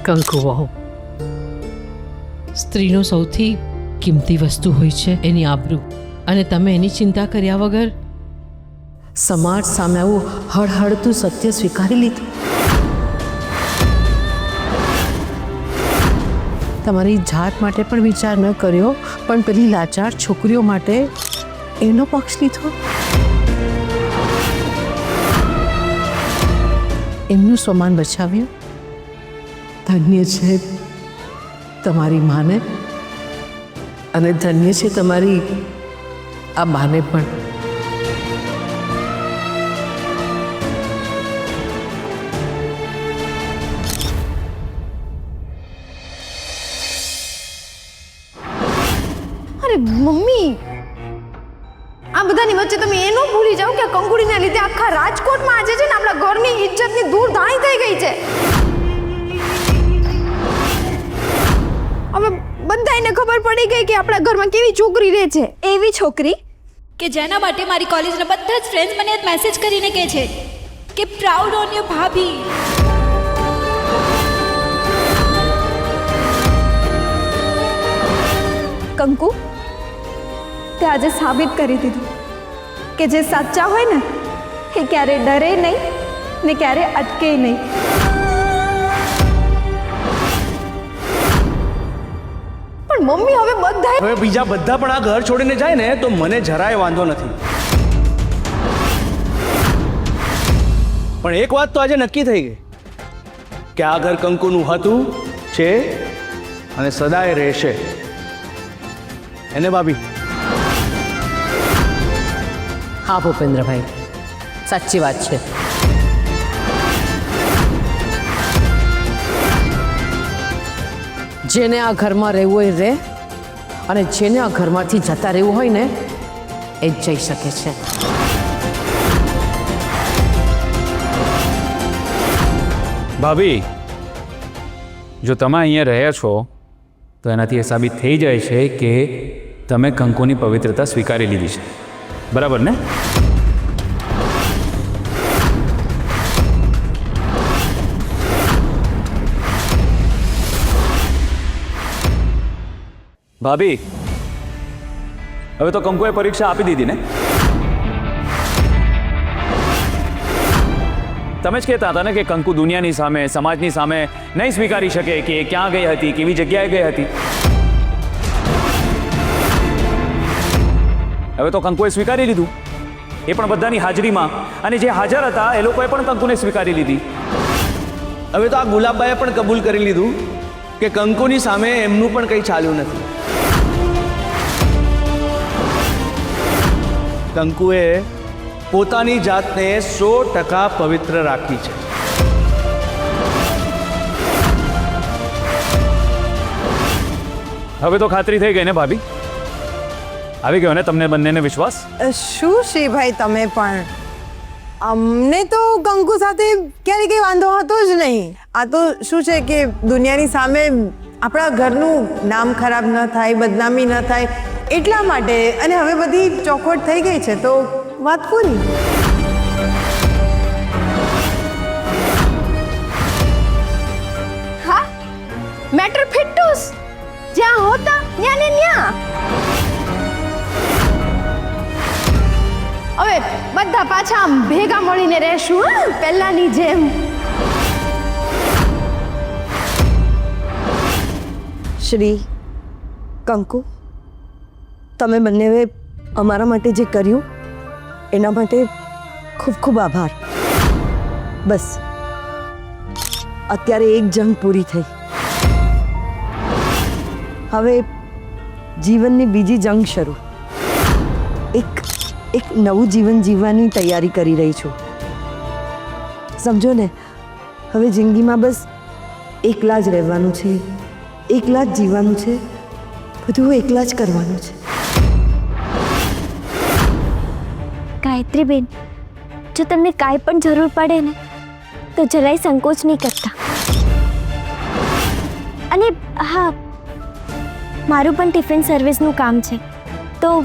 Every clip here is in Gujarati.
કંકુ વહુ, સ્ત્રીનો સૌથી કિંમતી વસ્તુ હોય છે એની આબરૂ, અને તમે એની ચિંતા કર્યા વગર સમાજ સામે આવું હળહળતું સત્ય સ્વીકારી લીધું. તમારી જાત માટે પણ વિચાર ન કર્યો, પણ પેલી લાચાર છોકરીઓ માટે એનો પક્ષ લીધો. એમનું સ્વમાન બચાવ્યું. ધન્ય છે તમારી માને, અને ધન્ય છે તમારી આ બાને પણ. અરે મમ્મી, આ બધાની વચ્ચે તમે એ ન ભૂલી જાઓ કે કંકુડીના લીધે આખા રાજકોટમાં આજે છે ને આપણા ઘરની ઇજ્જતની દૂર ધાણી થઈ ગઈ છે. હવે બધાને ખબર પડી ગઈ કે આપણા ઘરમાં કેવી છોકરી રહે છે. એવી છોકરી કે જેના માટે મારી કોલેજના બધા જ ફ્રેન્ડ્સ મને મેસેજ કરીને કહે છે કે પ્રાઉડ ઓન યોર ભાભી. કંકુ, તે આજે સાબિત કરી દીધું કે જે સાચા હોય ને એ ક્યારે ડરે નહીં ને ક્યારે અટકે નહીં. પણ મમ્મી હવે બીજા બધા પણ આ ઘર છોડીને જાય ને તો મને જરાય વાંધો નથી, પણ એક વાત તો આજે નક્કી થઈ ગઈ કે આ ઘર કંકુનું હતું, છે અને સદાય રહેશે. એને ભાભી? હા ભૂપેન્દ્રભાઈ, સાચી વાત છે. જેને આ ઘરમાં રહેવું હોય રહે, અને જેને આ ઘરમાંથી જતા રહેવું હોય ને એ જ જઈ શકે છે. ભાભી, જો તમે અહીંયા રહ્યા છો તો એનાથી એ સાબિત થઈ જાય છે કે તમે કંકુની પવિત્રતા સ્વીકારી લીધી છે, બરાબર ને? ભાભી, હવે તો કંકુએ પરીક્ષા આપી દીધી ને? તમે જ કહેતા હતા ને કે કંકુ દુનિયાની સામે, સમાજની સામે નહીં સ્વીકારી શકે કે એ ક્યાં ગઈ હતી, કેવી જગ્યાએ ગઈ હતી. હવે તો કંકુએ સ્વીકારી લીધું, એ પણ બધાની હાજરીમાં, અને જે હાજર હતા એ લોકોએ પણ કંકુને સ્વીકારી લીધી. હવે તો આ ગુલાબબાએ પણ કબૂલ કરી લીધું કે કંકુની સામે એમનું પણ કંઈ ચાલ્યું નથી. કંકુએ પોતાની જાતને 100% પવિત્ર રાખી છે. હવે તો ખાતરી થઈ ગઈ ને ભાભી? આવી ગયો ને તમને બંનેને વિશ્વાસ? શું શ્રીભાઈ, તમે પણ અમને તો કંકુ સાથે ક્યારે કંઈ વાંધો હતો જ નહીં. આ તો શું છે કે દુનિયાની સામે આપણા ઘરનું નામ ખરાબ ન થાય, બદનામી ન થાય એટલા માટે. અને હવે બધી ચોખવટ થઈ ગઈ છે તો વાત પૂરી. હા, મેટર ફિટ્ટુસ, જ્યાં હોતા ત્યાં ને ત્યાં. હવે બધા પાછા આમ ભેગા મળીને રહેશું, હા, પહેલાની જેમ. શ્રી, કંકુ, તમે બંનેએ અમારા માટે જે કર્યું એના માટે ખૂબ ખૂબ આભાર. બસ અત્યારે એક જંગ પૂરી થઈ, હવે જીવનની બીજી જંગ શરૂ. એક નવું જીવન જીવવાની તૈયારી કરી રહી છું. સમજો ને, હવે જિંદગીમાં બસ એકલા જ રહેવાનું છે, એકલા જ જીવવાનું છે, બધું એકલા જ કરવાનું છે. ગાયત્રીબેન, જો તમને કાંઈ પણ જરૂર પડે ને તો જરાય સંકોચ નહીં કરતા. અને હા, મારું પણ ટિફિન સર્વિસનું કામ છે, તો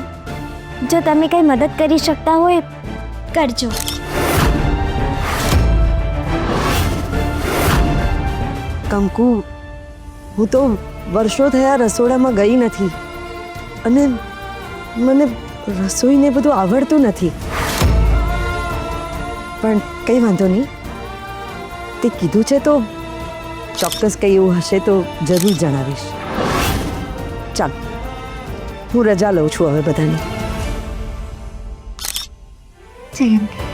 જો તમે કંઈ મદદ કરી શકતા હોય કરજો. કંકુ, હું તો વર્ષો થયા રસોડામાં ગઈ નથી અને મને રસોઈને બધું આવડતું નથી. પણ કંઈ વાંધો નહીં, તે કીધું છે તો ચોક્કસ કંઈ એવું હશે તો જરૂર જણાવીશ. ચાલ, હું રજા લઉં છું હવે બધાની. જય અંબે.